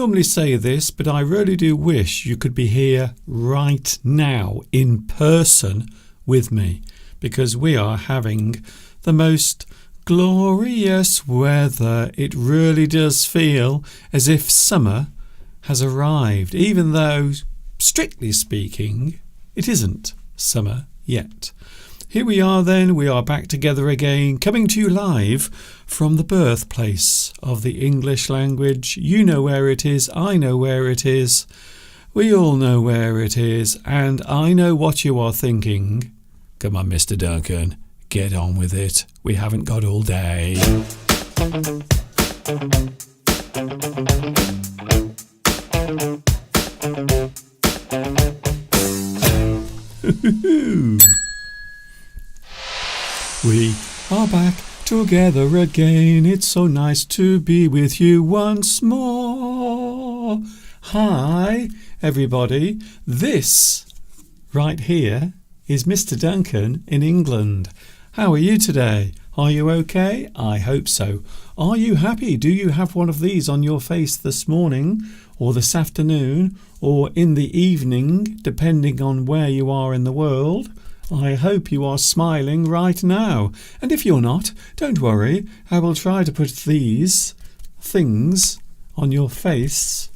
normally say this, but I really do wish you could be here right now in person with me, because we are having the most glorious weather. It really does feel as if summer has arrived, even though, strictly speaking, it isn't summer yet. Here we are then, we are back together again, coming to you live from the birthplace of the English language. You know where it is, I know where it is, we all know where it is, and I know what you are thinking. Come on, Mr. Duncan, get on with it. We haven't got all day. We are back together again. It's so nice to be with you once more. Hi, everybody. This right here is Mr. Duncan in England. How are you today? Are you okay? I hope so. Are you happy? Do you have one of these on your face this morning or this afternoon or in the evening, depending on where you are in the world? I hope you are smiling right now. And if you're not, don't worry. I will try to put these things on your face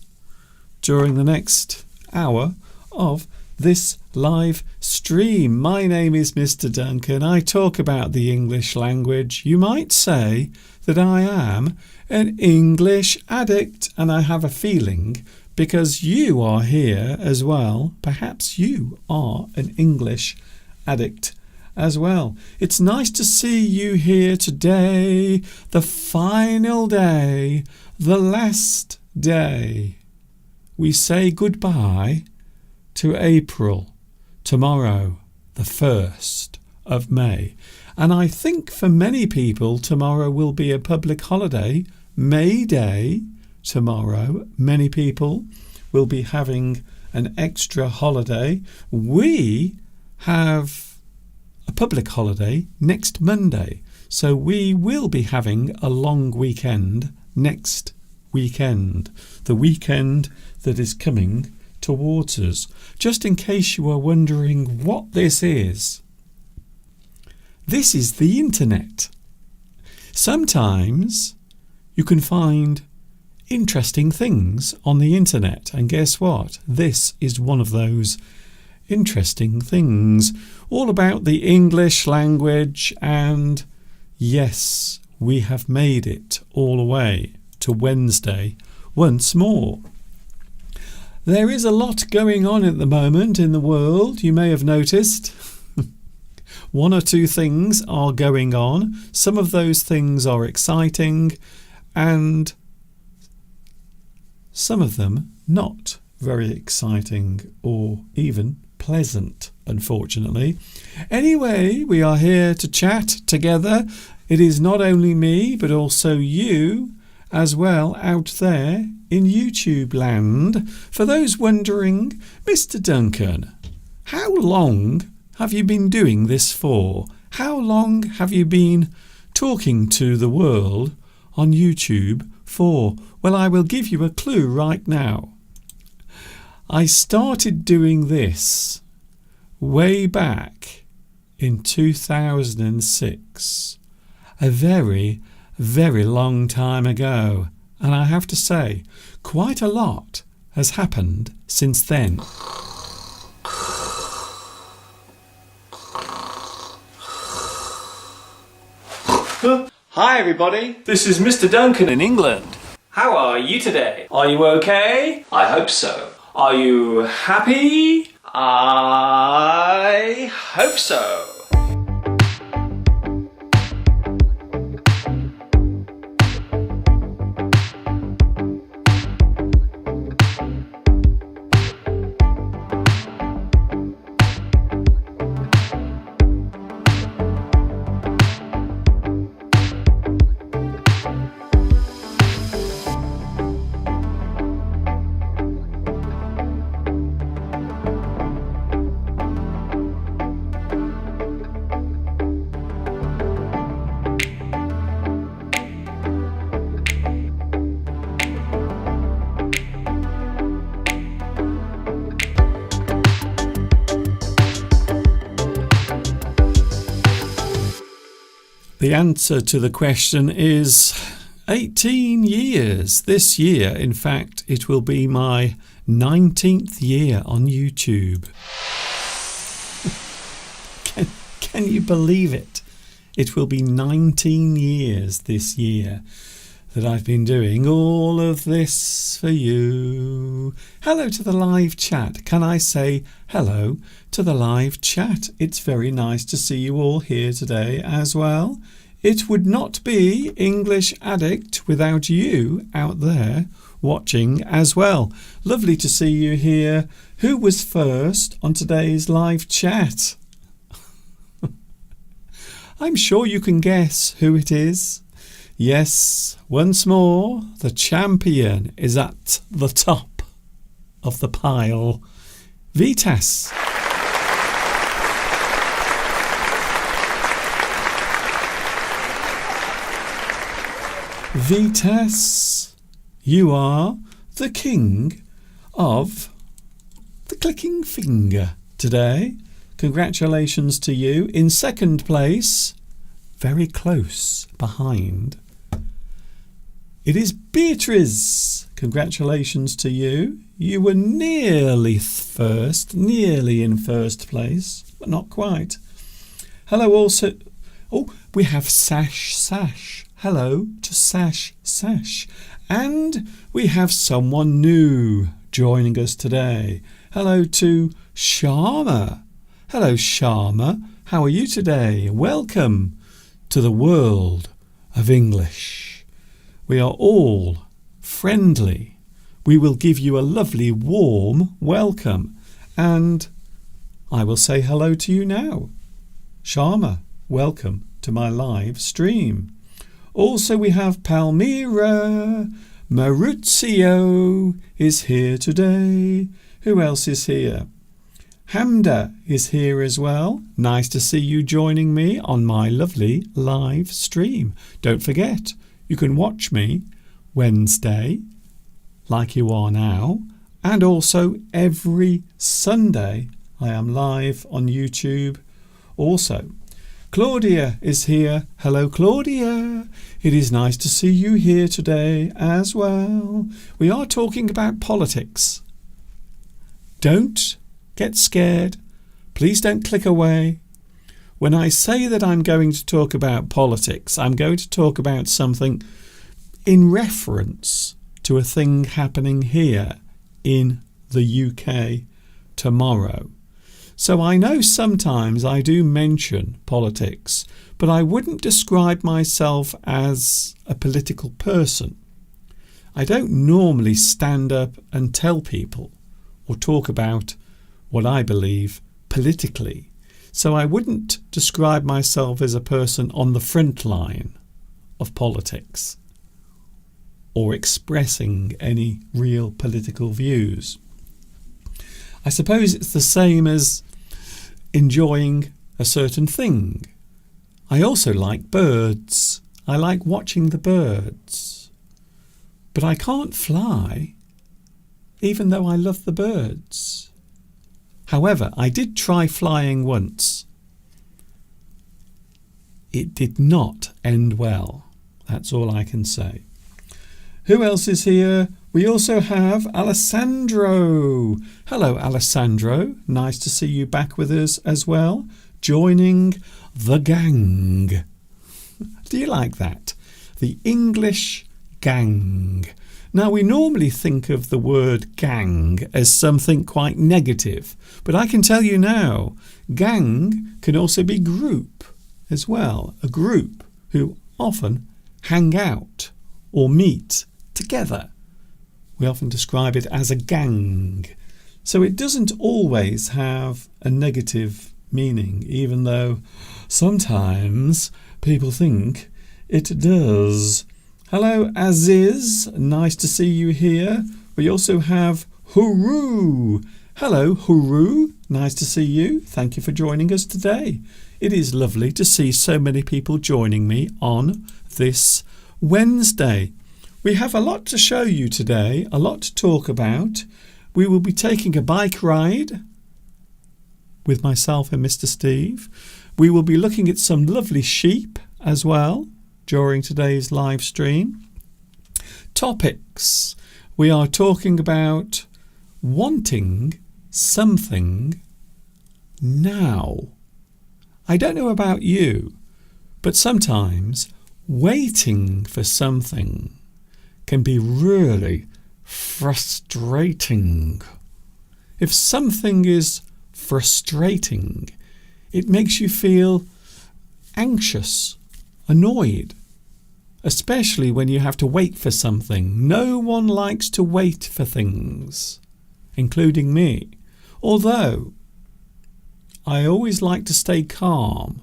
during the next hour of this live stream. My name is Mr. Duncan. I talk about the English language. You might say that I am an English addict, and I have a feeling because you are here as well, perhaps you are an English addict as well. It's nice to see you here today, the final day, the last day. We say goodbye to April tomorrow, the 1st of May. And I think for many people tomorrow will be a public holiday, May Day tomorrow. Many people will be having an extra holiday. We have a public holiday next Monday, so we will be having a long weekend next weekend, the weekend that is coming towards us. Just in case you are wondering what this is the internet. Sometimes you can find interesting things on the internet, and guess what? This is one of those interesting things, all about the English language. And yes, we have made it all the way to Wednesday once more. There is a lot going on at the moment in the world. You may have noticed one or two things are going on. Some of those things are exciting and some of them not very exciting or even pleasant, unfortunately. Anyway, we are here to chat together. It is not only me, but also you as well out there in YouTube land. For those wondering, Mr. Duncan, how long have you been doing this for? How long have you been talking to the world on YouTube for? Well, I will give you a clue right now. I started doing this way back in 2006, a very, very long time ago, and I have to say, quite a lot has happened since then. Hi everybody, this is Mr. Duncan in England. How are you today? Are you okay? I hope so. Are you happy? I hope so. The answer to the question is 18 years. This year, in fact, it will be my 19th year on YouTube. Can you believe it? It will be 19 years this year that I've been doing all of this for you. Hello to the live chat. Can I say hello to the live chat? It's very nice to see you all here today as well. It would not be English Addict without you out there watching as well. Lovely to see you here. Who was first on today's live chat? I'm sure you can guess who it is. Yes, once more, the champion is at the top of the pile. Vitas. Vitas, you are the king of the clicking finger today. Congratulations to you. In second place, very close behind, it is Beatrice. Congratulations to you. You were nearly in first place, but not quite. Hello also. Oh, we have Sash. Hello to Sash. And we have someone new joining us today. Hello to Sharma. Hello, Sharma. How are you today? Welcome to the world of English. We are all friendly. We will give you a lovely warm welcome. And I will say hello to you now. Sharma, welcome to my live stream. Also we have Palmyra. Maurizio is here today. Who else is here? Hamda is here as well. Nice to see you joining me on my lovely live stream. Don't forget, you can watch me Wednesday, like you are now, and also every Sunday I am live on YouTube. Also, Claudia is here. Hello, Claudia. It is nice to see you here today as well. We are talking about politics. Don't get scared. Please don't click away. When I say that I'm going to talk about politics, I'm going to talk about something in reference to a thing happening here in the UK tomorrow. So I know sometimes I do mention politics, but I wouldn't describe myself as a political person. I don't normally stand up and tell people or talk about what I believe politically. So I wouldn't describe myself as a person on the front line of politics or expressing any real political views. I suppose it's the same as enjoying a certain thing. I also like birds. I like watching the birds. But I can't fly, even though I love the birds. However, I did try flying once. It did not end well. That's all I can say. Who else is here? We also have Alessandro. Hello, Alessandro. Nice to see you back with us as well, joining the gang. Do you like that? The English gang. Now, we normally think of the word gang as something quite negative, but I can tell you now, gang can also be group as well. A group who often hang out or meet together. We often describe it as a gang. So it doesn't always have a negative meaning, even though sometimes people think it does. Hello, Aziz. Nice to see you here. We also have Huru. Hello, Huru. Nice to see you. Thank you for joining us today. It is lovely to see so many people joining me on this Wednesday. We have a lot to show you today, a lot to talk about. We will be taking a bike ride with myself and Mr. Steve. We will be looking at some lovely sheep as well during today's live stream. Topics. We are talking about wanting something now. I don't know about you, but sometimes waiting for something can be really frustrating. If something is frustrating, it makes you feel anxious, annoyed, especially when you have to wait for something. No one likes to wait for things, including me. Although I always like to stay calm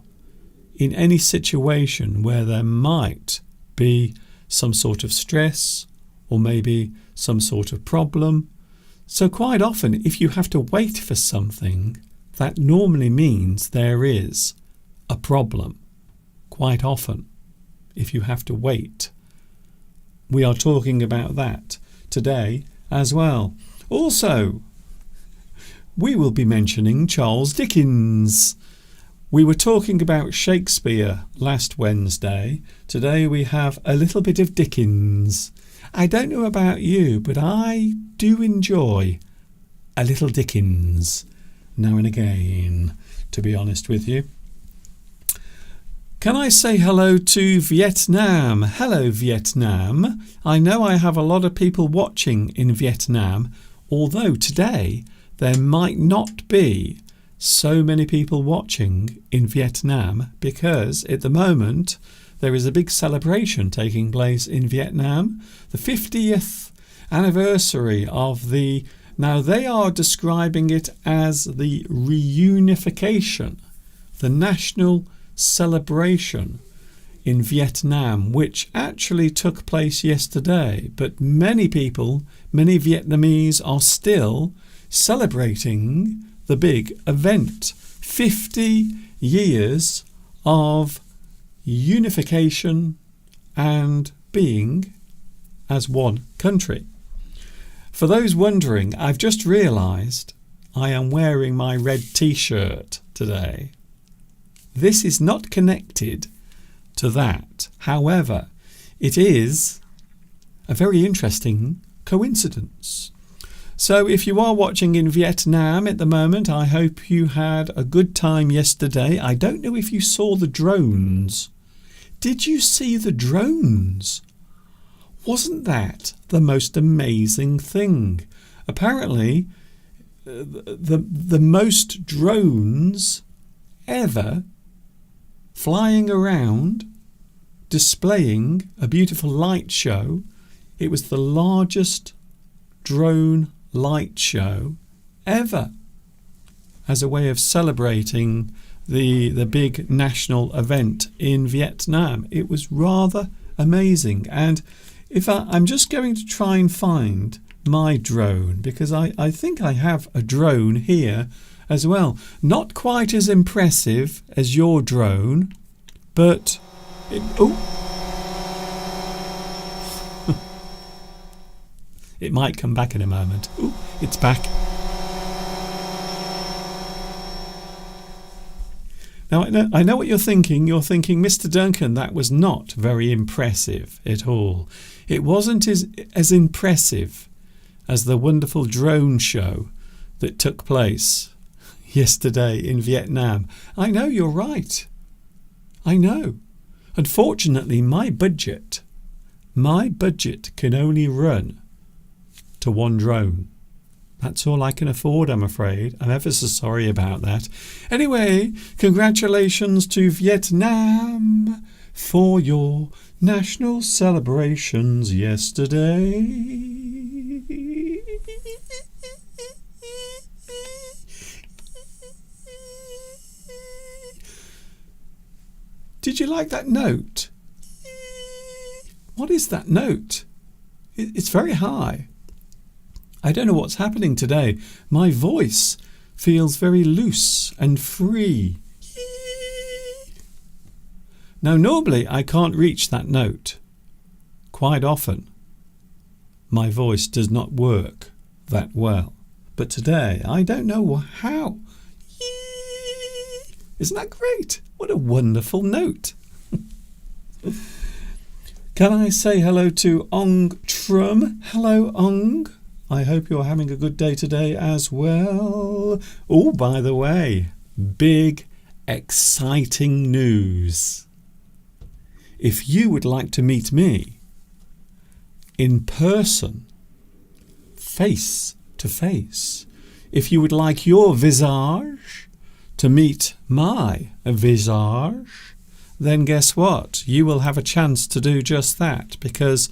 in any situation where there might be some sort of stress or maybe some sort of problem. So quite often, if you have to wait for something, that normally means there is a problem. Quite often, if you have to wait. We are talking about that today as well. Also, we will be mentioning Charles Dickens. We were talking about Shakespeare last Wednesday. Today we have a little bit of Dickens. I don't know about you, but I do enjoy a little Dickens now and again, to be honest with you. Can I say hello to Vietnam? Hello, Vietnam. I know I have a lot of people watching in Vietnam, although today there might not be so many people watching in Vietnam because at the moment there is a big celebration taking place in Vietnam. The 50th anniversary of now they are describing it as the reunification, the national celebration in Vietnam, which actually took place yesterday. But many people, many Vietnamese are still celebrating the big event. 50 years of unification and being as one country. For those wondering, I've just realised I am wearing my red t-shirt today. This is not connected to that. However, it is a very interesting coincidence. So if you are watching in Vietnam at the moment, I hope you had a good time yesterday. I don't know if you saw the drones. Did you see the drones? Wasn't that the most amazing thing? Apparently, the most drones ever flying around, displaying a beautiful light show. It was the largest drone light show ever as a way of celebrating the big national event in Vietnam. It was rather amazing. And if I'm just going to try and find my drone, because I think I have a drone here as well. Not quite as impressive as your drone, but it might come back in a moment. Ooh, it's back. Now, I know what you're thinking. You're thinking, Mr. Duncan, that was not very impressive at all. It wasn't as impressive as the wonderful drone show that took place yesterday in Vietnam. I know, you're right. I know. Unfortunately, my budget can only run to one drone. That's all I can afford, I'm afraid. I'm ever so sorry about that. Anyway, congratulations to Vietnam for your national celebrations yesterday. Did you like that note? What is that note? It's very high. I don't know what's happening today. My voice feels very loose and free. Now, normally I can't reach that note. Quite often, my voice does not work that well. But today, I don't know how. Isn't that great? What a wonderful note. Can I say hello to Ong Trum? Hello, Ong. I hope you're having a good day today as well. Oh, by the way, big, exciting news. If you would like to meet me in person, face to face, if you would like your visage to meet my visage, then guess what? You will have a chance to do just that, because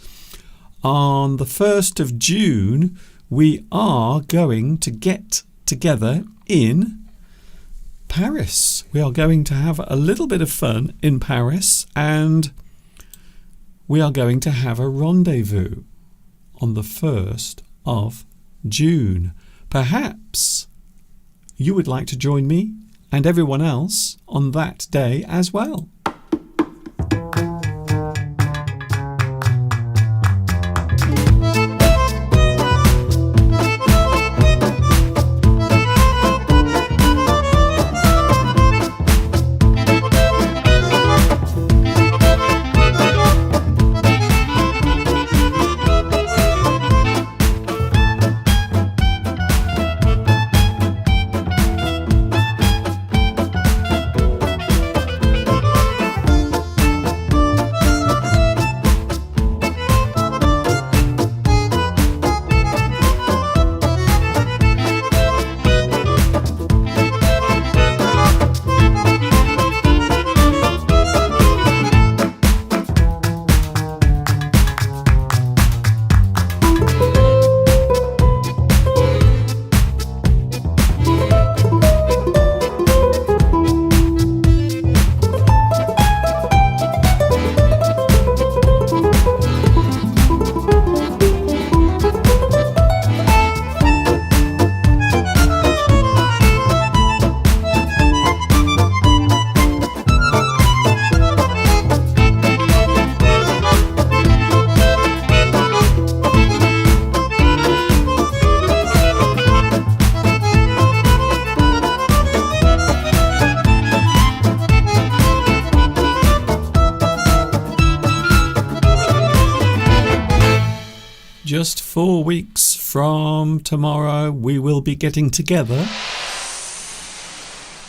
on the 1st of June we are going to get together in Paris. We are going to have a little bit of fun in Paris, and we are going to have a rendezvous on the 1st of June. Perhaps you would like to join me and everyone else on that day as well. Just 4 weeks from tomorrow, we will be getting together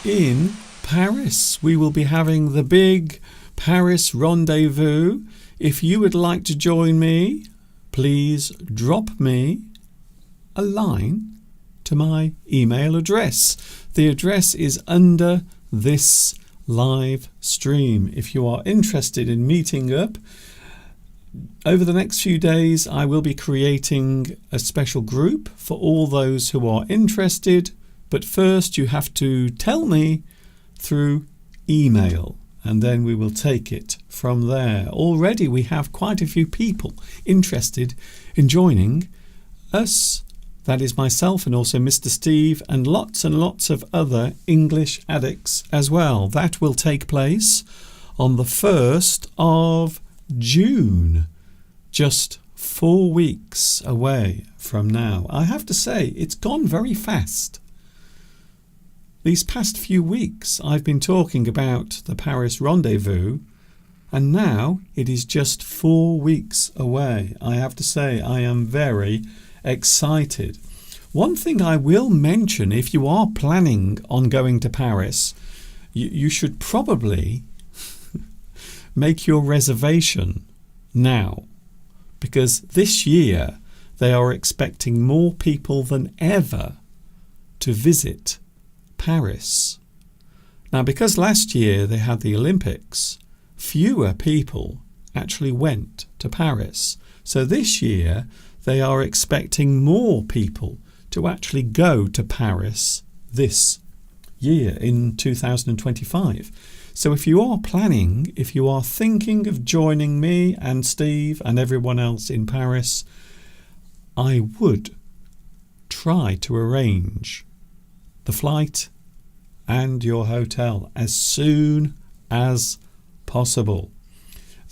in Paris. We will be having the big Paris rendezvous. If you would like to join me, please drop me a line to my email address. The address is under this live stream. If you are interested in meeting up, over the next few days I will be creating a special group for all those who are interested, but first you have to tell me through email, and then we will take it from there. Already we have quite a few people interested in joining us. That is myself and also Mr. Steve and lots of other English addicts as well. That will take place on the 1st of June, just 4 weeks away from now. I have to say, it's gone very fast. These past few weeks I've been talking about the Paris rendezvous, and now it is just 4 weeks away. I have to say, I am very excited. One thing I will mention, if you are planning on going to Paris, you should probably make your reservation now, because this year they are expecting more people than ever to visit Paris. Now, because last year they had the Olympics, fewer people actually went to Paris. So this year they are expecting more people to actually go to Paris this year in 2025. So if you are planning, if you are thinking of joining me and Steve and everyone else in Paris, I would try to arrange the flight and your hotel as soon as possible.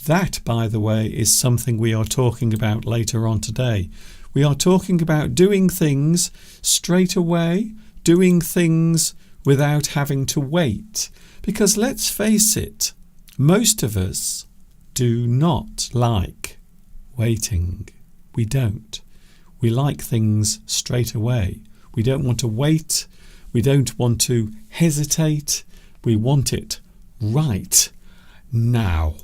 That, by the way, is something we are talking about later on today. We are talking about doing things straight away, doing things without having to wait. Because let's face it, most of us do not like waiting. We don't. We like things straight away. We don't want to wait. We don't want to hesitate. We want it right now.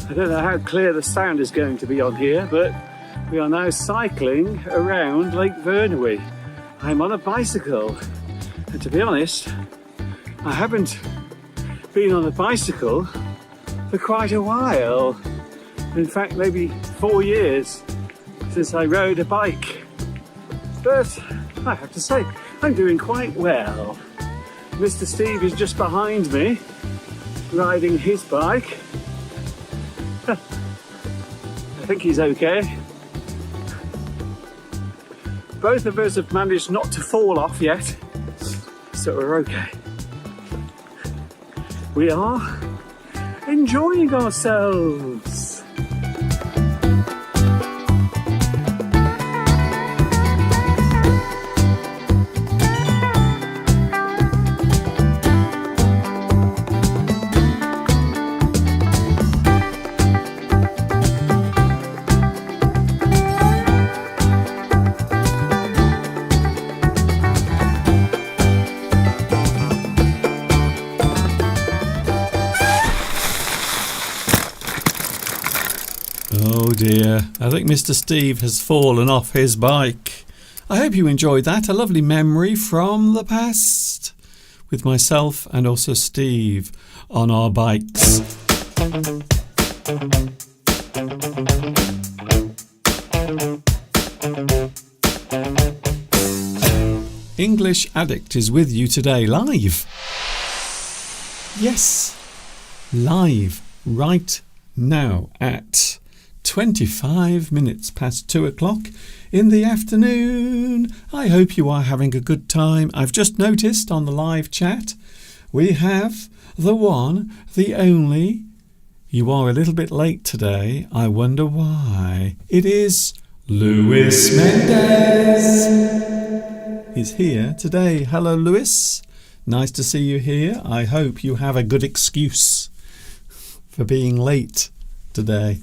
I don't know how clear the sound is going to be on here, but we are now cycling around Lake Vyrnwy. I'm on a bicycle, and to be honest, I haven't been on a bicycle for quite a while. In fact, maybe 4 years since I rode a bike. But I have to say, I'm doing quite well. Mr. Steve is just behind me, riding his bike. I think he's okay. Both of us have managed not to fall off yet, so we're okay. We are enjoying ourselves. Oh dear, I think Mr. Steve has fallen off his bike. I hope you enjoyed that, a lovely memory from the past with myself and also Steve on our bikes. English Addict is with you today live. Yes, live right now at 25 minutes past 2 o'clock in the afternoon. I hope you are having a good time. I've just noticed on the live chat we have the one, the only. You are a little bit late today. I wonder why. It is Luis Mendez. He's here today. Hello, Luis. Nice to see you here. I hope you have a good excuse for being late today.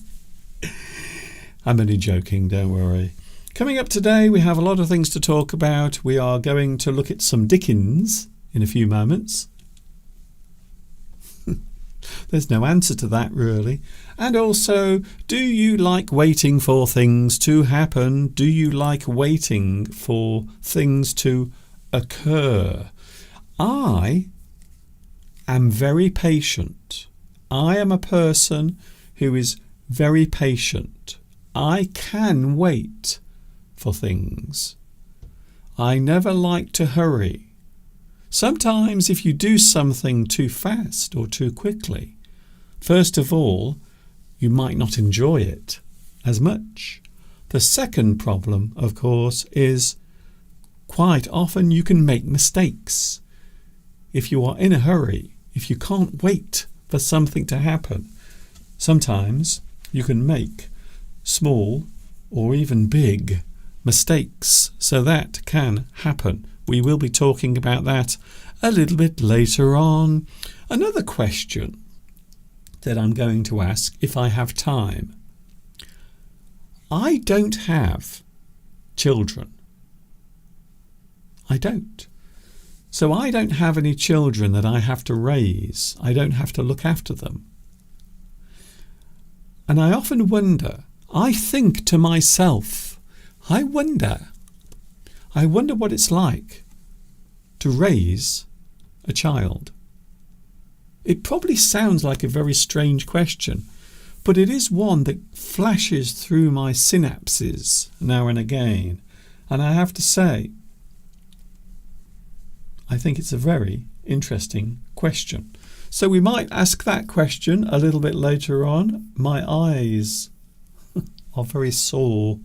I'm only joking, don't worry. Coming up today, we have a lot of things to talk about. We are going to look at some Dickens in a few moments. There's no answer to that, really. And also, do you like waiting for things to happen? Do you like waiting for things to occur? I am very patient. I am a person who is very patient. I can wait for things. I never like to hurry. Sometimes if you do something too fast or too quickly, first of all, you might not enjoy it as much. The second problem, of course, is quite often you can make mistakes. If you are in a hurry, if you can't wait for something to happen, sometimes you can make small or even big mistakes. So that can happen. We will be talking about that a little bit later on. Another question that I'm going to ask if I have time. I don't have children. I don't. So I don't have any children that I have to raise. I don't have to look after them. And I often wonder, I think to myself, I wonder what it's like to raise a child? It probably sounds like a very strange question, but it is one that flashes through my synapses now and again. And I have to say, I think it's a very interesting question. So we might ask that question a little bit later on. My eyes are very sore,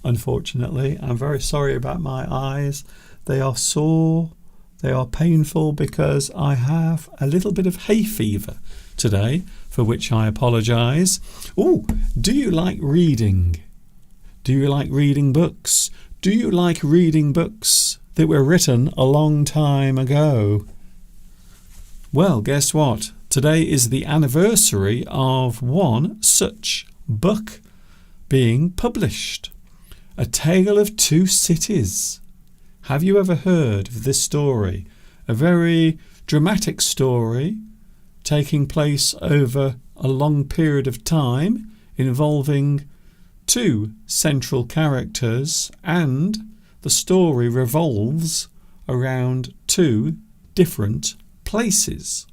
unfortunately. I'm very sorry about my eyes. They are sore. They are painful because I have a little bit of hay fever today, for which I apologise. Oh, do you like reading? Do you like reading books? Do you like reading books that were written a long time ago? Well, guess what? Today is the anniversary of one such book being published. A Tale of Two Cities. Have you ever heard of this story? A very dramatic story taking place over a long period of time, involving two central characters, and the story revolves around two different places,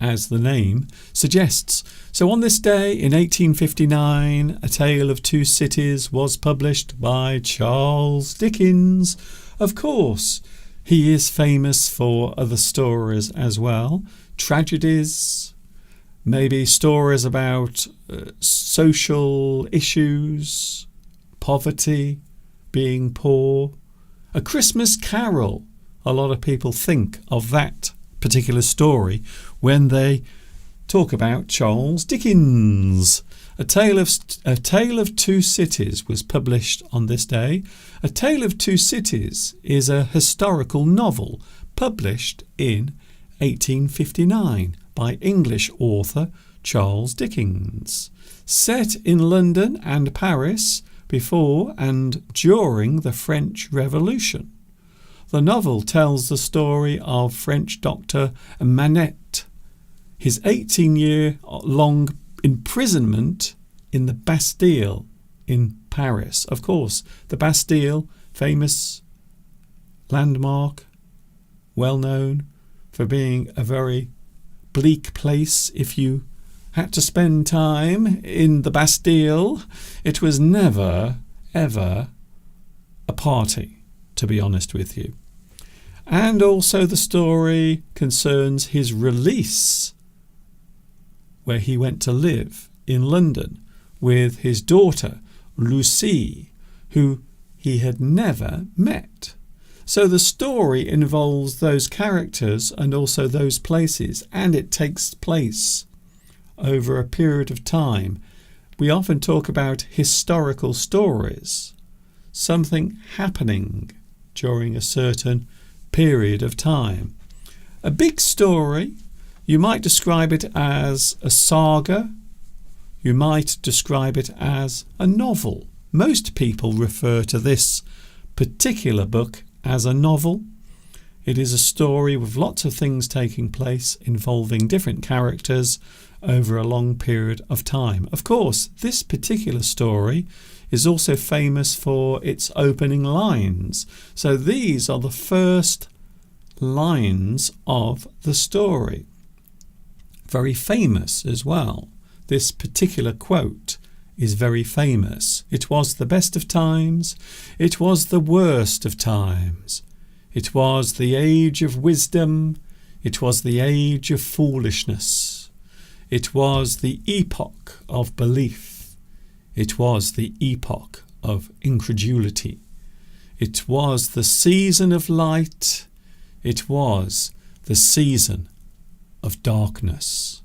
as the name suggests. So on this day in 1859, A Tale of Two Cities was published by Charles Dickens. Of course, he is famous for other stories as well, tragedies, maybe stories about social issues, poverty, being poor. A Christmas Carol. A lot of people think of that particular story when they talk about Charles Dickens. A Tale of Two Cities was published on this day. A Tale of Two Cities is a historical novel published in 1859 by English author Charles Dickens, set in London and Paris before and during the French Revolution. The novel tells the story of French doctor Manette, his 18-year-long imprisonment in the Bastille in Paris. Of course, the Bastille, famous landmark, well known for being a very bleak place. If you had to spend time in the Bastille, it was never, ever a party, to be honest with you. And also the story concerns his release, where he went to live in London with his daughter Lucie, who he had never met. So the story involves those characters and also those places, and it takes place over a period of time. We often talk about historical stories, something happening during a certain period of time. A big story, you might describe it as a saga, you might describe it as a novel. Most people refer to this particular book as a novel. It is a story with lots of things taking place involving different characters over a long period of time. Of course, this particular story is also famous for its opening lines. So these are the first lines of the story. Very famous as well. This particular quote is very famous. It was the best of times, it was the worst of times. It was the age of wisdom, it was the age of foolishness. It was the epoch of belief. It was the epoch of incredulity. It was the season of light. It was the season of darkness.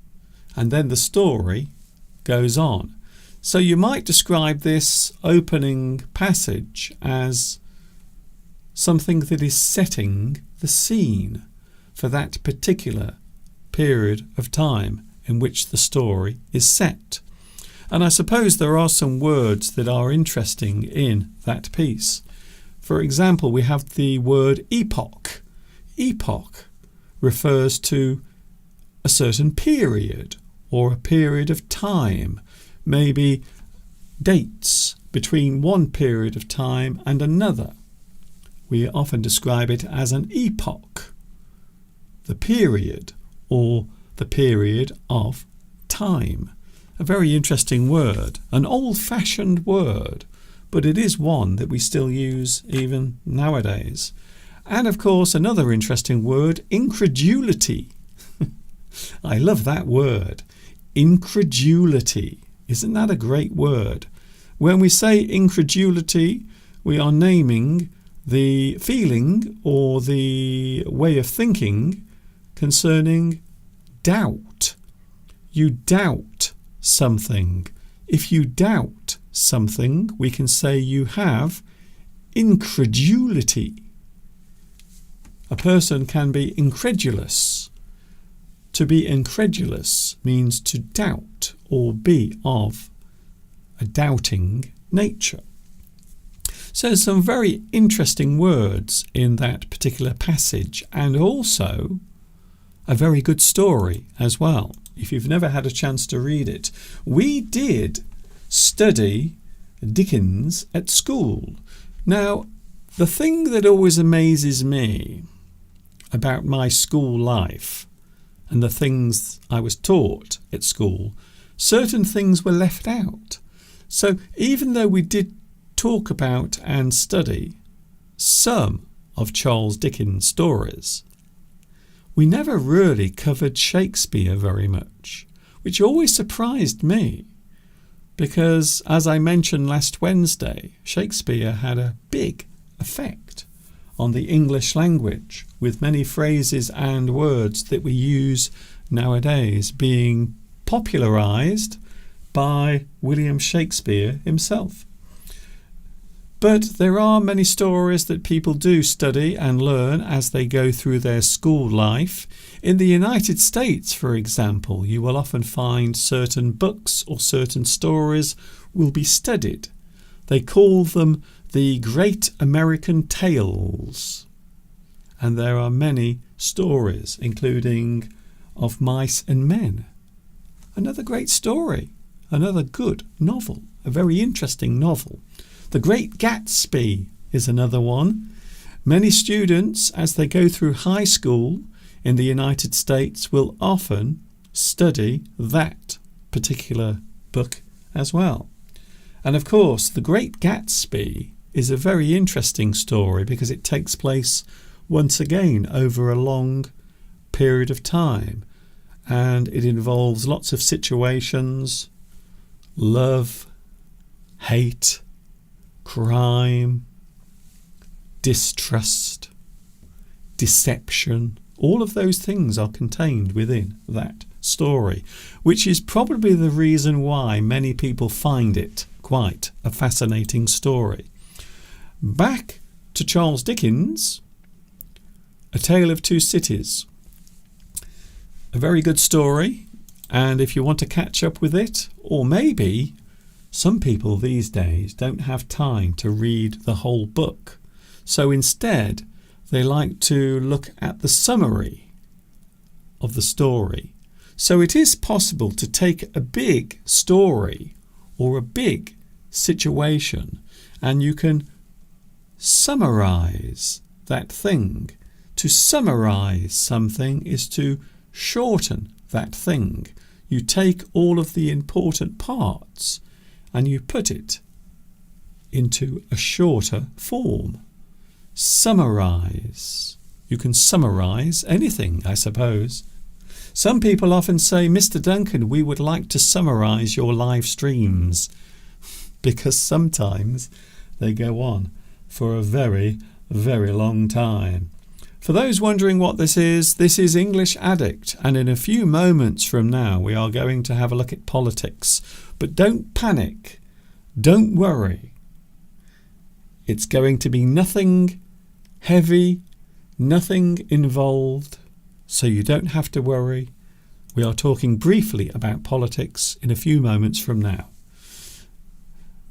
And then the story goes on. So you might describe this opening passage as something that is setting the scene for that particular period of time in which the story is set. And I suppose there are some words that are interesting in that piece. For example, we have the word epoch. Epoch refers to a certain period or a period of time, maybe dates between one period of time and another. We often describe it as an epoch. the period or the period of time. A very interesting word, an old-fashioned word, but it is one that we still use even nowadays. And of course, another interesting word, incredulity. I love that word, incredulity. Isn't that a great word? When we say incredulity, we are naming the feeling or the way of thinking concerning doubt. You doubt something. If you doubt something, we can say you have incredulity. A person can be incredulous. To be incredulous means to doubt or be of a doubting nature. So some very interesting words in that particular passage, and also a very good story as well. If you've never had a chance to read it, we did study Dickens at school. Now, the thing that always amazes me about my school life and the things I was taught at school, certain things were left out. So even though we did talk about and study some of Charles Dickens' stories, we never really covered Shakespeare very much, which always surprised me because, as I mentioned last Wednesday, Shakespeare had a big effect on the English language, with many phrases and words that we use nowadays being popularised by William Shakespeare himself. But there are many stories that people do study and learn as they go through their school life. In the United States, for example, you will often find certain books or certain stories will be studied. They call them the Great American Tales. And there are many stories, including of Mice and Men. Another great story, another good novel, a very interesting novel. The Great Gatsby is another one. Many students, as they go through high school in the United States, will often study that particular book as well. And of course, The Great Gatsby is a very interesting story because it takes place once again over a long period of time, and it involves lots of situations, love, hate, crime, distrust, deception. All of those things are contained within that story, which is probably the reason why many people find it quite a fascinating story. Back to Charles Dickens, A Tale of Two Cities. A very good story, and if you want to catch up with it, or maybe some people these days don't have time to read the whole book, so instead they like to look at the summary of the story. So it is possible to take a big story or a big situation and you can summarize that thing. To summarize something is to shorten that thing. You take all of the important parts and you put it into a shorter form. Summarize. You can summarize anything, I suppose. Some people often say, Mr. Duncan, we would like to summarize your live streams, because sometimes they go on for a very, very long time. For those wondering what this is English Addict, and in a few moments from now we are going to have a look at politics. But don't panic, don't worry. It's going to be nothing heavy, nothing involved, so you don't have to worry. We are talking briefly about politics in a few moments from now.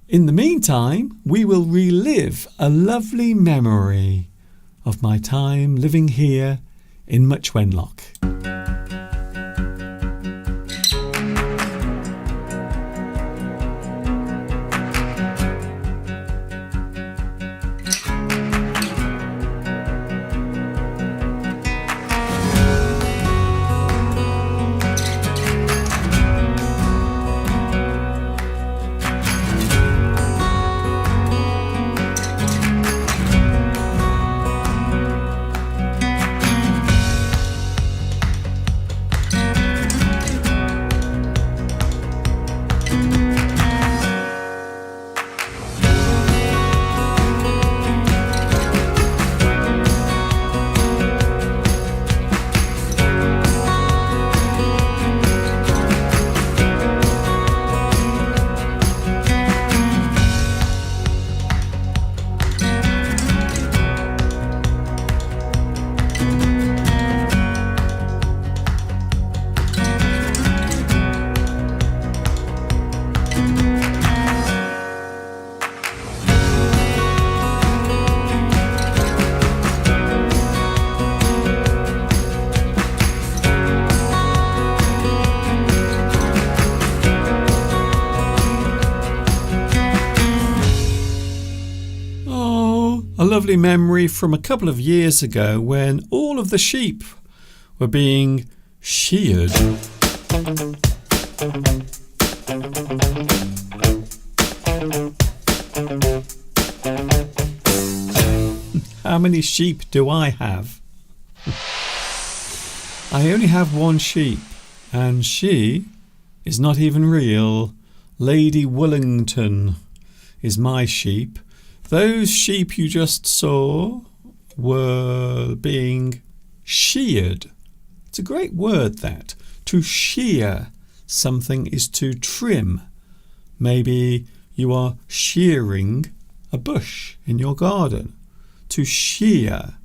In the meantime, we will relive a lovely memory of my time living here in Much Wenlock. lovely memory from a couple of years ago when all of the sheep were being sheared. How many sheep do I have? I only have one sheep, and she is not even real. Lady Wollington is my sheep. Those sheep you just saw were being sheared. It's a great word, that. To shear something is to trim. Maybe you are shearing a bush in your garden. To shear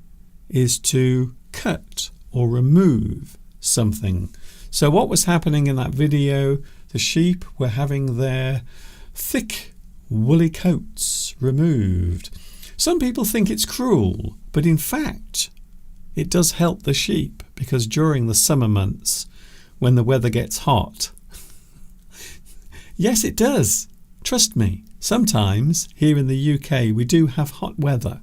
is to cut or remove something. So what was happening in that video? The sheep were having their thick woolly coats removed. Some people think it's cruel, but in fact it does help the sheep, because during the summer months when the weather gets hot, yes, it does. Trust me, sometimes here in the UK we do have hot weather.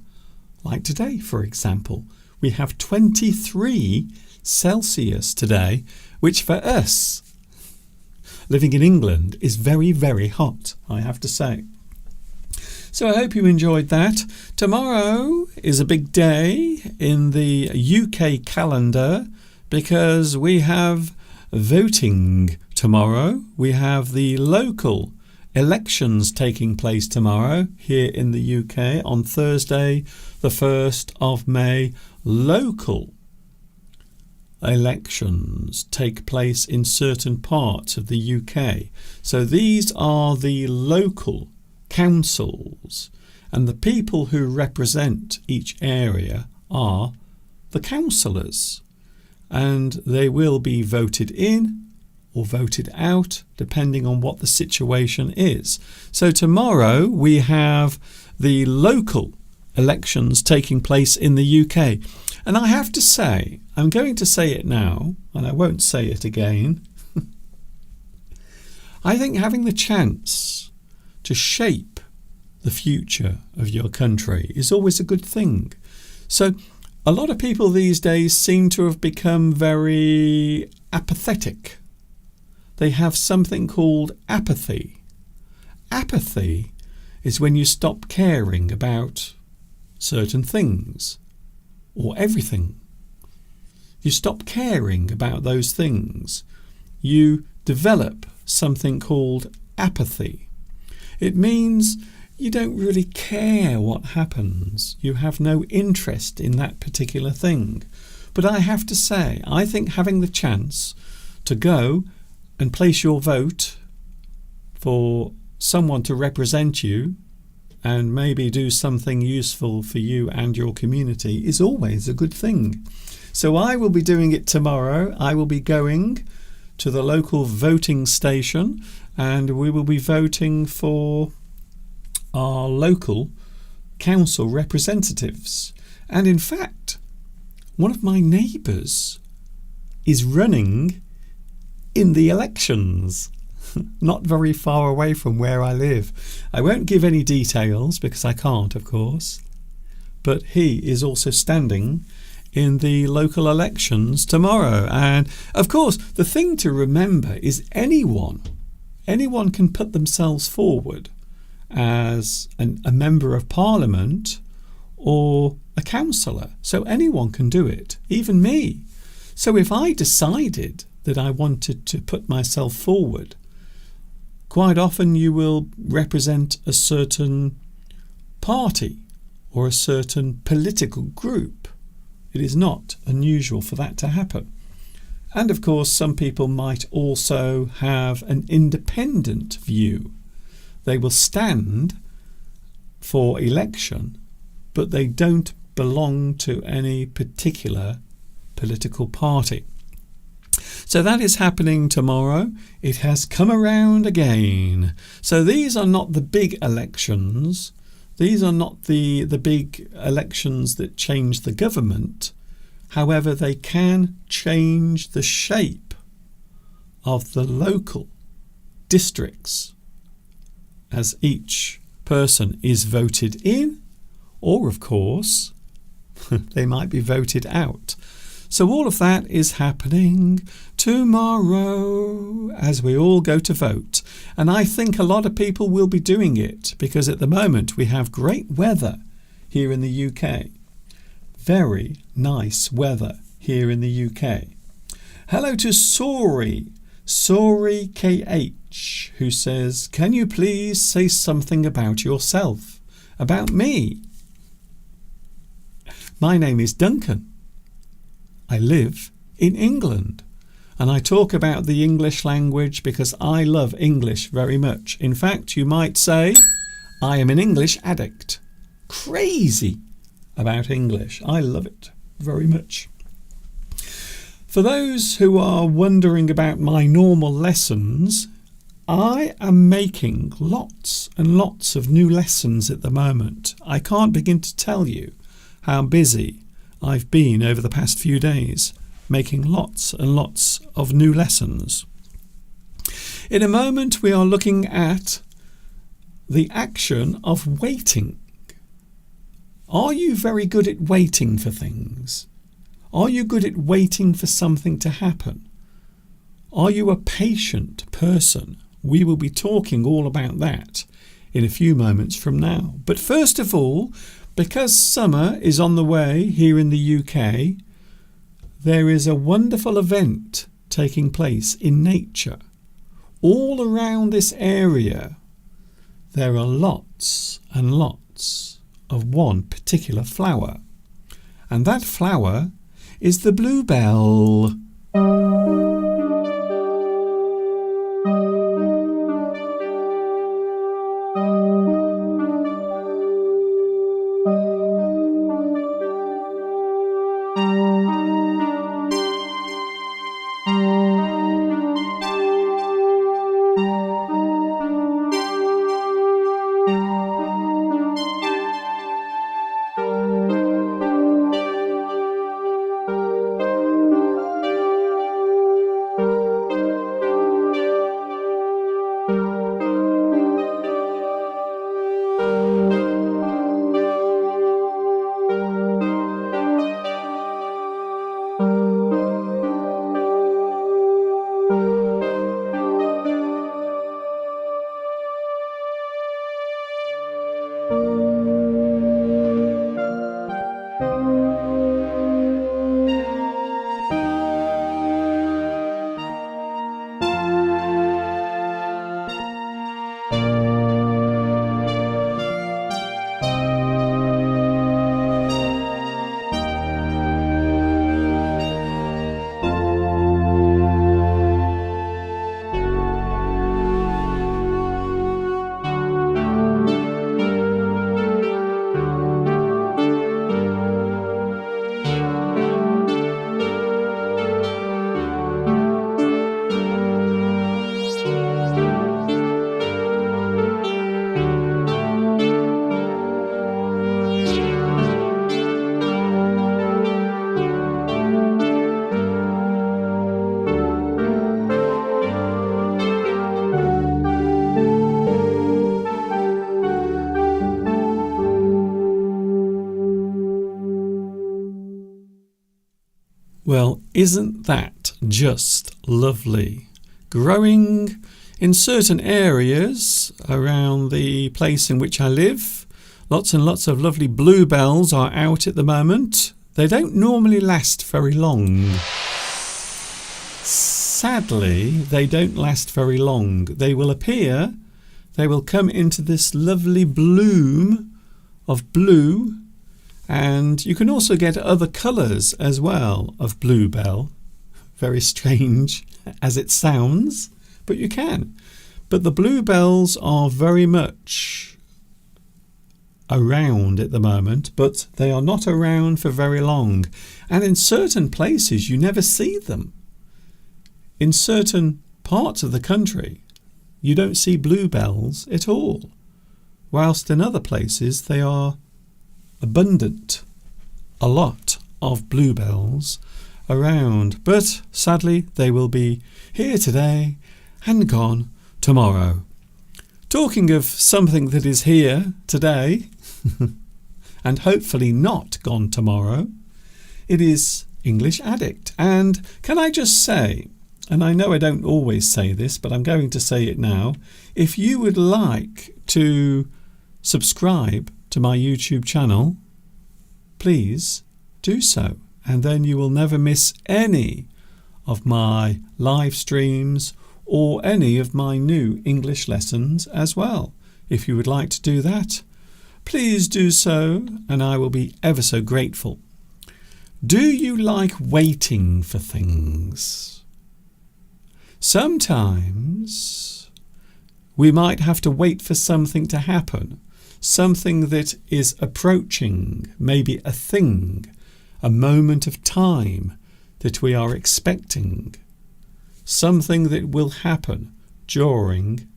Like today, for example, we have 23 Celsius today, which for us, living in England, is very, very hot, I have to say. So I hope you enjoyed that. Tomorrow is a big day in the UK calendar because we have voting tomorrow. We have the local elections taking place tomorrow here in the UK on Thursday, the 1st of May. Local elections take place in certain parts of the UK. So these are the local councils, and the people who represent each area are the councillors, and they will be voted in or voted out depending on what the situation is. So tomorrow we have the local elections taking place in the UK, and I have to say, I'm going to say it now and I won't say it again. I think having the chance to shape the future of your country is always a good thing. So a lot of people these days seem to have become very apathetic. They have something called apathy. Apathy is when you stop caring about certain things or everything. You stop caring about those things. You develop something called apathy. It means you don't really care what happens. You have no interest in that particular thing. But I have to say, I think having the chance to go and place your vote for someone to represent you and maybe do something useful for you and your community is always a good thing. So I will be doing it tomorrow. I will be going to the local voting station and we will be voting for our local council representatives. And in fact, one of my neighbours is running in the elections, not very far away from where I live. I won't give any details because I can't, of course, but he is also standing in the local elections tomorrow. And of course, the thing to remember is anyone can put themselves forward as a member of parliament or a councillor. So anyone can do it, even me. So if I decided that I wanted to put myself forward, quite often you will represent a certain party or a certain political group. It is not unusual for that to happen. And of course, some people might also have an independent view. They will stand for election, but they don't belong to any particular political party. So that is happening tomorrow. It has come around again. So these are not the big elections. These are not the big elections that change the government. However, they can change the shape of the local districts as each person is voted in Or, of course, they might be voted out. So all of that is happening tomorrow as we all go to vote. And I think a lot of people will be doing it because at the moment we have great weather here in the UK. Very nice weather here in the UK. Hello to Sori KH, who says, can you please say something about yourself? About me? My name is Duncan. I live in England and I talk about the English language because I love English very much. In fact, you might say I am an English addict. Crazy about English. I love it very much. For those who are wondering about my normal lessons, I am making lots and lots of new lessons at the moment. I can't begin to tell you how busy I've been over the past few days, making lots and lots of new lessons. In a moment, we are looking at the action of waiting. Are you very good at waiting for things? Are you good at waiting for something to happen? Are you a patient person? We will be talking all about that in a few moments from now. But first of all, because summer is on the way here in the UK, there is a wonderful event taking place in nature. All around this area, there are lots and lots of one particular flower. And that flower is the bluebell. Well, isn't that just lovely? Growing in certain areas around the place in which I live, lots and lots of lovely bluebells are out at the moment. They don't normally last very long. Sadly, they don't last very long. They will appear, they will come into this lovely bloom of blue, and you can also get other colours as well of bluebell. Very strange as it sounds, but you can. But the bluebells are very much around at the moment, but they are not around for very long. And in certain places you never see them. In certain parts of the country you don't see bluebells at all, whilst in other places they are abundant. A lot of bluebells around, but sadly they will be here today and gone tomorrow. Talking of something that is here today and hopefully not gone tomorrow. It is English Addict. And can I just say, and I know I don't always say this, but I'm going to say it now, if you would like to subscribe to my YouTube channel, please do so, and then you will never miss any of my live streams or any of my new English lessons as well. If you would like to do that, please do so, and I will be ever so grateful. Do you like waiting for things? Sometimes we might have to wait for something to happen, something that is approaching, maybe a thing, a moment of time that we are expecting, something that will happen during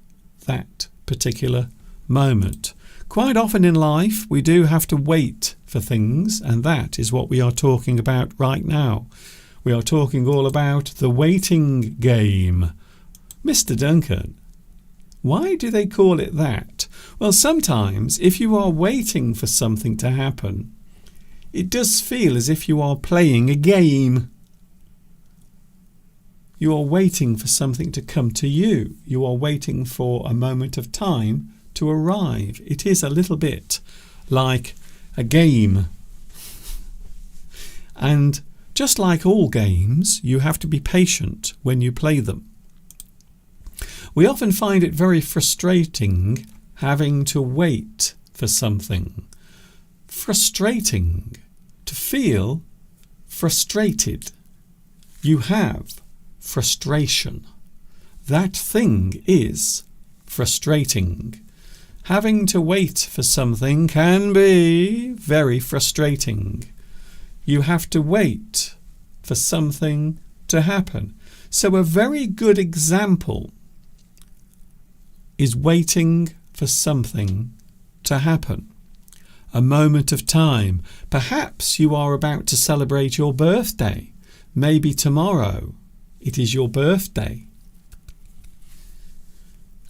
that particular moment. Quite often in life we do have to wait for things, and that is what we are talking about right now. We are talking all about the waiting game. Mr. Duncan, why do they call it that? Well, sometimes if you are waiting for something to happen, it does feel as if you are playing a game. You are waiting for something to come to you. You are waiting for a moment of time to arrive. It is a little bit like a game. And just like all games, you have to be patient when you play them. We often find it very frustrating having to wait for something. Frustrating. To feel frustrated. You have frustration. That thing is frustrating. Having to wait for something can be very frustrating. You have to wait for something to happen. So a very good example is waiting for something to happen. A moment of time. Perhaps you are about to celebrate your birthday. Maybe tomorrow it is your birthday.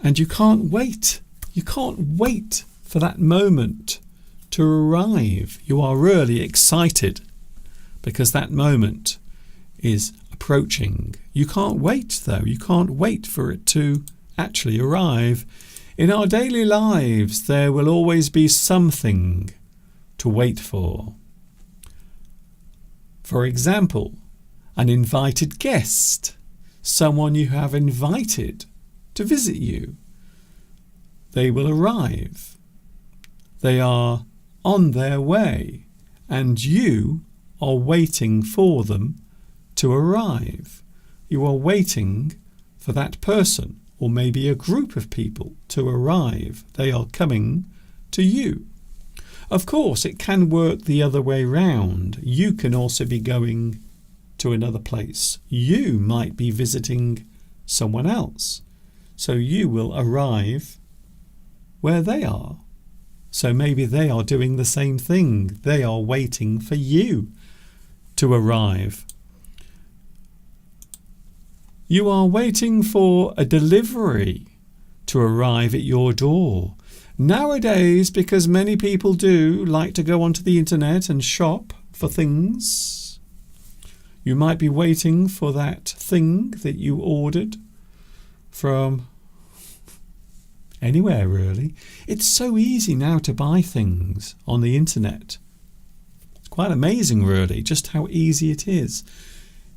And you can't wait. You can't wait for that moment to arrive. You are really excited because that moment is approaching. You can't wait though. You can't wait for it to actually arrive. In our daily lives, there will always be something to wait for. For example, an invited guest, someone you have invited to visit you. They will arrive. They are on their way, and you are waiting for them to arrive. You are waiting for that person, or maybe a group of people, to arrive. They are coming to you. Of course, it can work the other way round. You can also be going to another place. You might be visiting someone else. So you will arrive where they are. So maybe they are doing the same thing. They are waiting for you to arrive. You are waiting for a delivery to arrive at your door. Nowadays, because many people do like to go onto the internet and shop for things, you might be waiting for that thing that you ordered from anywhere really. It's so easy now to buy things on the internet. It's quite amazing really, just how easy it is.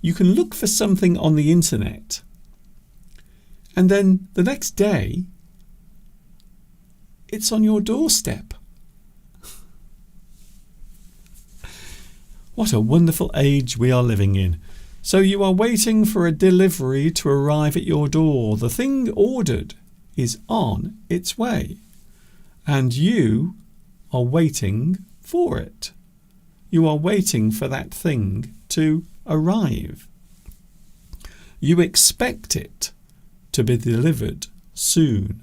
You can look for something on the internet and then the next day it's on your doorstep. What a wonderful age we are living in. So you are waiting for a delivery to arrive at your door. The thing ordered is on its way and you are waiting for it. You are waiting for that thing to arrive. You expect it to be delivered soon.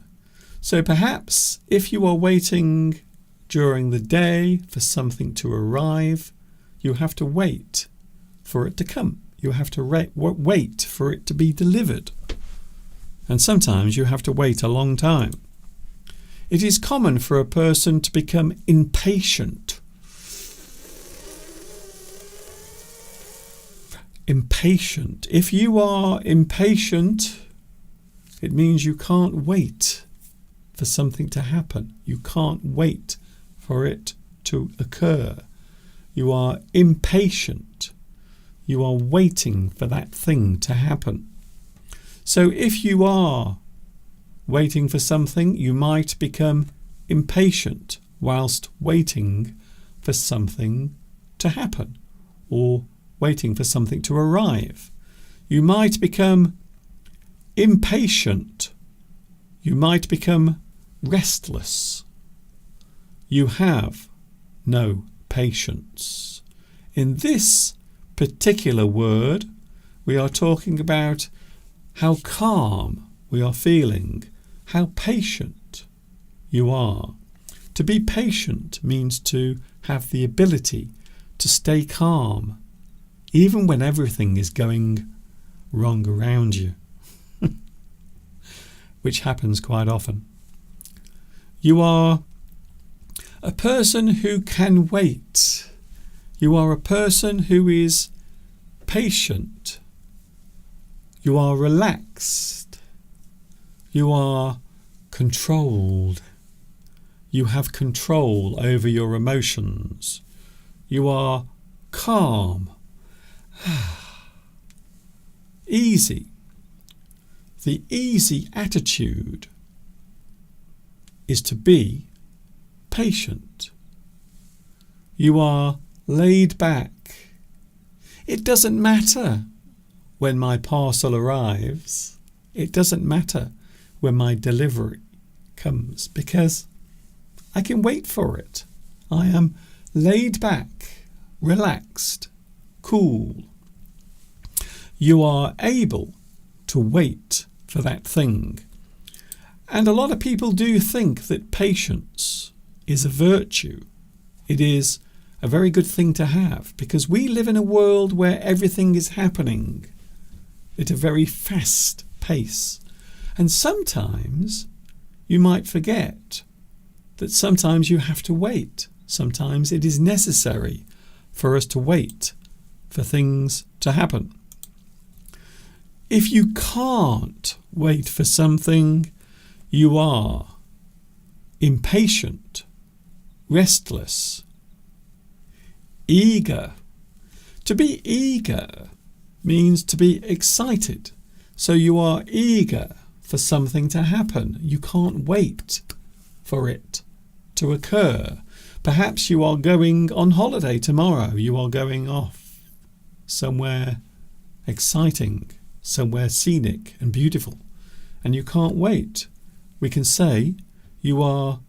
So perhaps if you are waiting during the day for something to arrive, you have to wait for it to come. You have to wait for it to be delivered. And sometimes you have to wait a long time. It is common for a person to become impatient impatient. If you are impatient, it means you can't wait for something to happen. You can't wait for it to occur. You are impatient. You are waiting for that thing to happen. So if you are waiting for something, you might become impatient whilst waiting for something to happen or waiting for something to arrive. You might become impatient. You might become restless. You have no patience. In this particular word, we are talking about how calm we are feeling, how patient you are. To be patient means to have the ability to stay calm, even when everything is going wrong around you, which happens quite often. You are a person who can wait. You are a person who is patient. You are relaxed. You are controlled. You have control over your emotions. You are calm. Easy. The easy attitude is to be patient. You are laid back. It doesn't matter when my parcel arrives. It doesn't matter when my delivery comes because I can wait for it. I am laid back, relaxed, cool. You are able to wait for that thing. And a lot of people do think that patience is a virtue. It is a very good thing to have because we live in a world where everything is happening at a very fast pace. And sometimes you might forget that sometimes you have to wait. Sometimes it is necessary for us to wait for things to happen. If you can't wait for something, you are impatient, restless, eager. To be eager means to be excited. So you are eager for something to happen. You can't wait for it to occur. Perhaps you are going on holiday tomorrow. You are going off somewhere exciting, somewhere scenic and beautiful, and you can't wait. We can say you are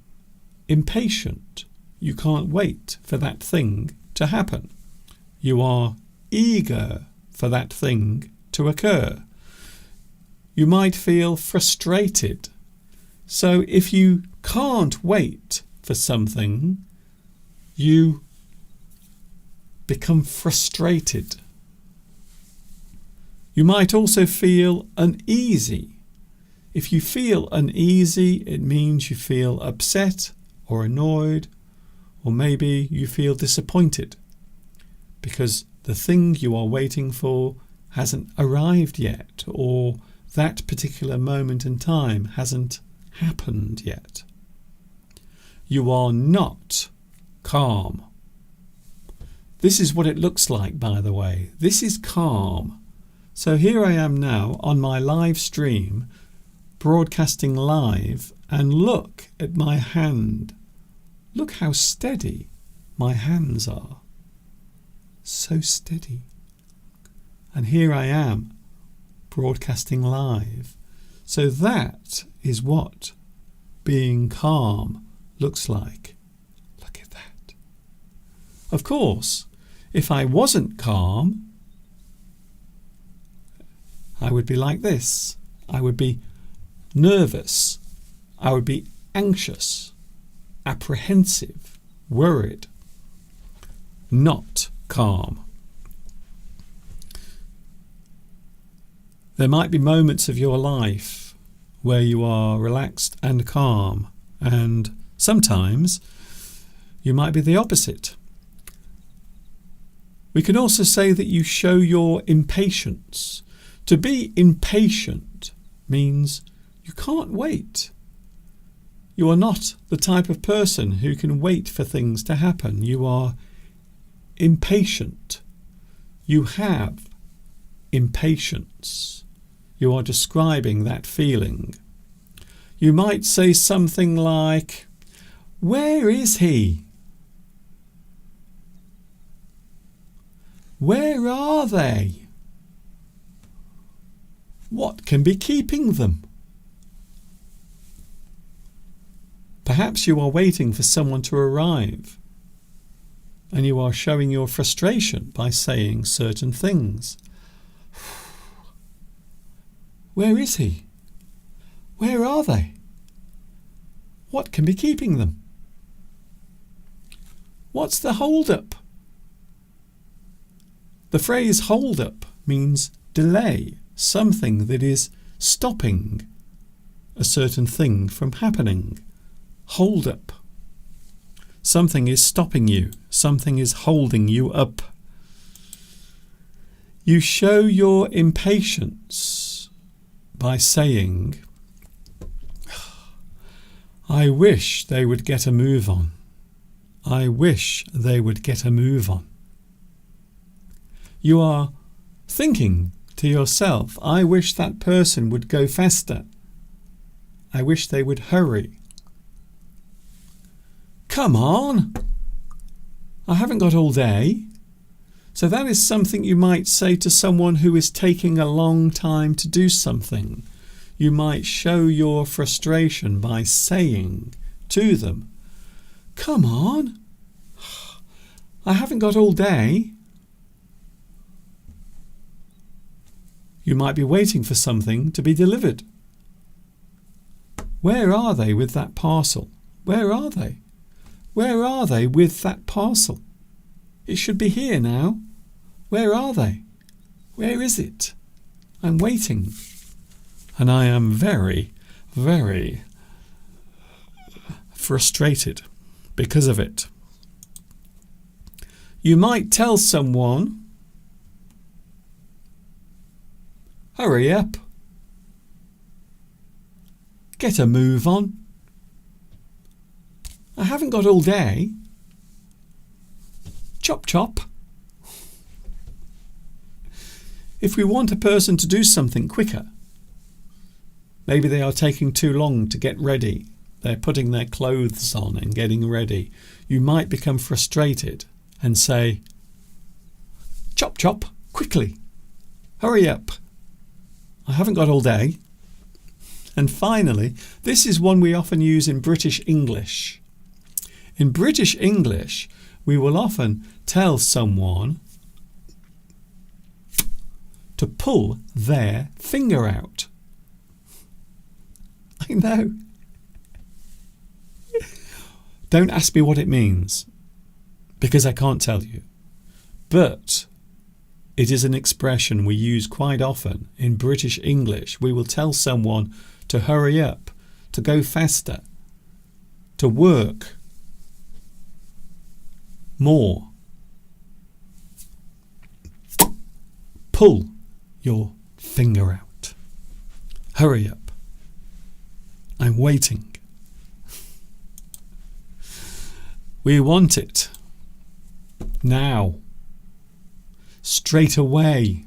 impatient. You can't wait for that thing to happen. You are eager for that thing to occur. You might feel frustrated. So if you can't wait for something, you become frustrated. You might also feel uneasy. If you feel uneasy, it means you feel upset or annoyed, or maybe you feel disappointed because the thing you are waiting for hasn't arrived yet, or that particular moment in time hasn't happened yet. You are not calm. This is what it looks like, by the way. This is calm. So here I am now on my live stream, broadcasting live, and look at my hand. Look how steady my hands are. So steady. And here I am, broadcasting live. So that is what being calm looks like. Look at that. Of course, if I wasn't calm, I would be like this. I would be nervous. I would be anxious, apprehensive, worried, not calm. There might be moments of your life where you are relaxed and calm, and sometimes you might be the opposite. We can also say that you show your impatience. To be impatient means you can't wait. You are not the type of person who can wait for things to happen. You are impatient. You have impatience. You are describing that feeling. You might say something like, "Where is he? Where are they? What can be keeping them?" Perhaps you are waiting for someone to arrive, and you are showing your frustration by saying certain things. Where is he? Where are they? What can be keeping them? What's the hold-up? The phrase hold-up means delay, something that is stopping a certain thing from happening. Hold-up. Something is stopping you. Something is holding you up. You show your impatience by saying, "I wish they would get a move on. I wish they would get a move on." You are thinking to yourself, "I wish that person would go faster. I wish they would hurry. Come on. I haven't got all day." So that is something you might say to someone who is taking a long time to do something. You might show your frustration by saying to them, "Come on. I haven't got all day." You might be waiting for something to be delivered. Where are they with that parcel? Where are they? Where are they with that parcel? It should be here now. Where are they? Where is it? I'm waiting. And I am very, very frustrated because of it. You might tell someone, "Hurry up. Get a move on. I haven't got all day. Chop chop." If we want a person to do something quicker, maybe they are taking too long to get ready. They're putting their clothes on and getting ready. You might become frustrated and say, "Chop chop, quickly. Hurry up. I haven't got all day." And finally, this is one we often use in British English. In British English, we will often tell someone to pull their finger out. I know. Don't ask me what it means, because I can't tell you. But it is an expression we use quite often in British English. We will tell someone to hurry up, to go faster, to work more. Pull your finger out. Hurry up. I'm waiting. We want it now. Straight away.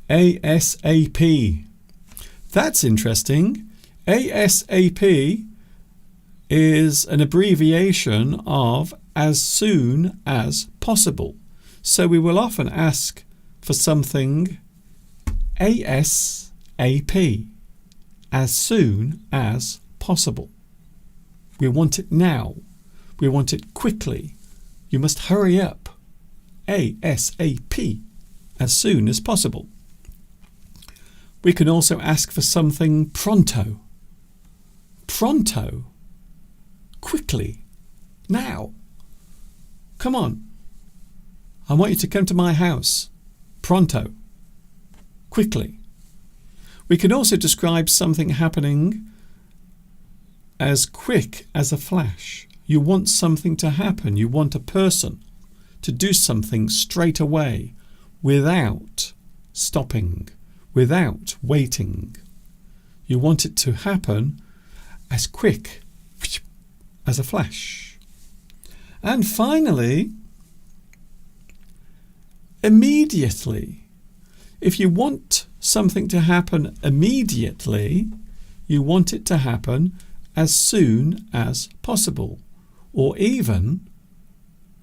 ASAP. That's interesting. ASAP is an abbreviation of as soon as possible. So we will often ask for something ASAP, as soon as possible. We want it now. We want it quickly. You must hurry up. ASAP, as soon as possible. We can also ask for something pronto. Pronto. Quickly. Now. Come on. I want you to come to my house. Pronto. Quickly. We can also describe something happening as quick as a flash. You want something to happen. You want a person to do something straight away without stopping, without waiting. You want it to happen as quick as a flash. And finally, immediately. If you want something to happen immediately, you want it to happen as soon as possible, or even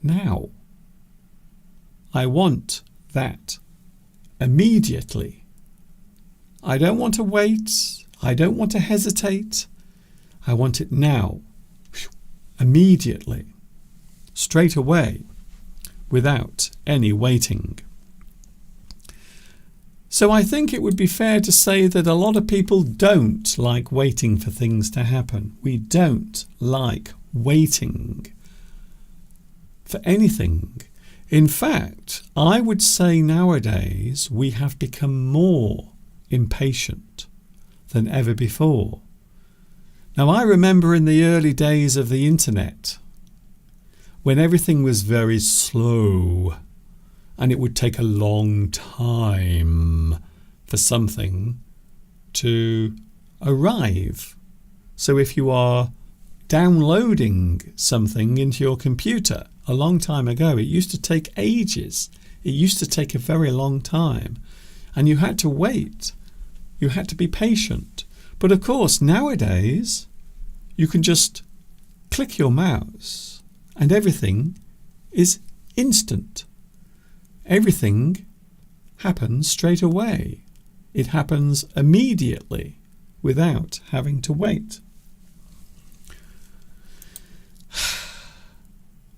now. I want that immediately. I don't want to wait. I don't want to hesitate. I want it now, immediately, straight away, without any waiting. So I think it would be fair to say that a lot of people don't like waiting for things to happen. We don't like waiting for anything. In fact, I would say nowadays we have become more impatient than ever before. Now, I remember in the early days of the internet, when everything was very slow and it would take a long time for something to arrive. So if you are downloading something into your computer a long time ago, it used to take ages. It used to take a very long time. And you had to wait. You had to be patient. But of course, nowadays, you can just click your mouse and everything is instant. Everything happens straight away. It happens immediately without having to wait.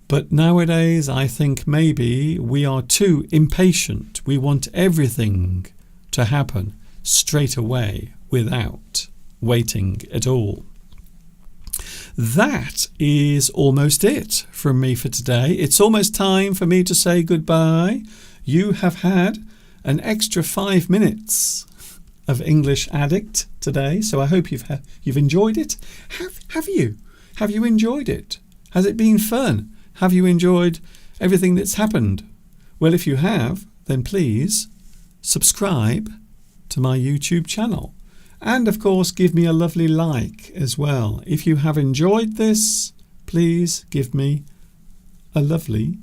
But nowadays, I think maybe we are too impatient. We want everything to happen straight away without waiting at all. That is almost it from me for today. It's almost time for me to say goodbye. You have had an extra 5 minutes of English Addict today, so I hope you've enjoyed it. Have you? Have you enjoyed it? Has it been fun? Have you enjoyed everything that's happened? Well, if you have, then please subscribe to my YouTube channel. And of course, give me a lovely like as well. If you have enjoyed this, please give me a lovely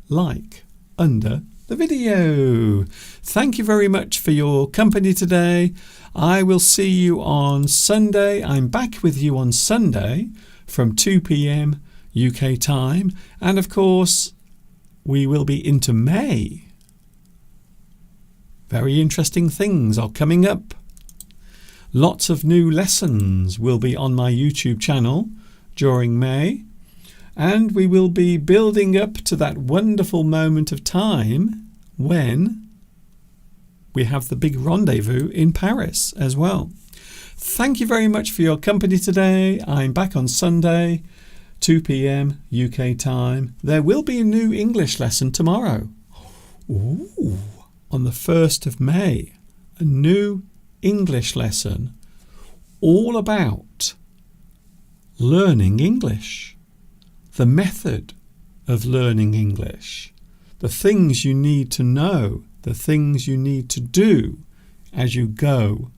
like under the video. Thank you very much for your company today. I will see you on Sunday. I'm back with you on Sunday from 2 p.m. UK time. And of course, we will be into May. Very interesting things are coming up. Lots of new lessons will be on my YouTube channel during May, and we will be building up to that wonderful moment of time when we have the big rendezvous in Paris as well. Thank you very much for your company today. I'm back on Sunday, 2 p.m. UK time. There will be a new English lesson tomorrow. Ooh, on the 1st of May, a new English lesson all about learning English, the method of learning English, the things you need to know, the things you need to do as you go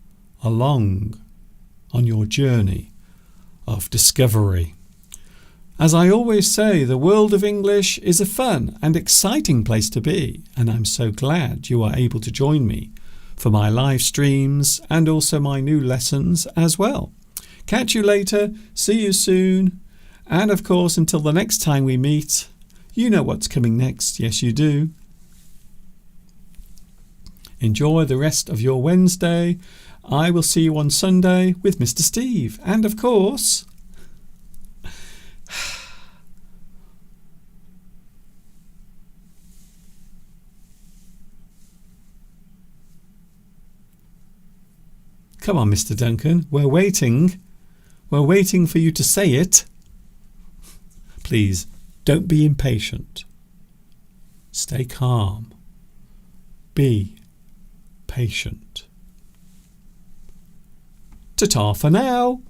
along on your journey of discovery. As I always say, the world of English is a fun and exciting place to be, and I'm so glad you are able to join me for my live streams and also my new lessons as well. Catch you later, see you soon, and of course until the next time we meet, you know what's coming next, yes you do. Enjoy the rest of your Wednesday. I will see you on Sunday with Mr. Steve, and of course, come on, Mr. Duncan. We're waiting. We're waiting for you to say it. Please, don't be impatient. Stay calm. Be patient. Ta-ta for now.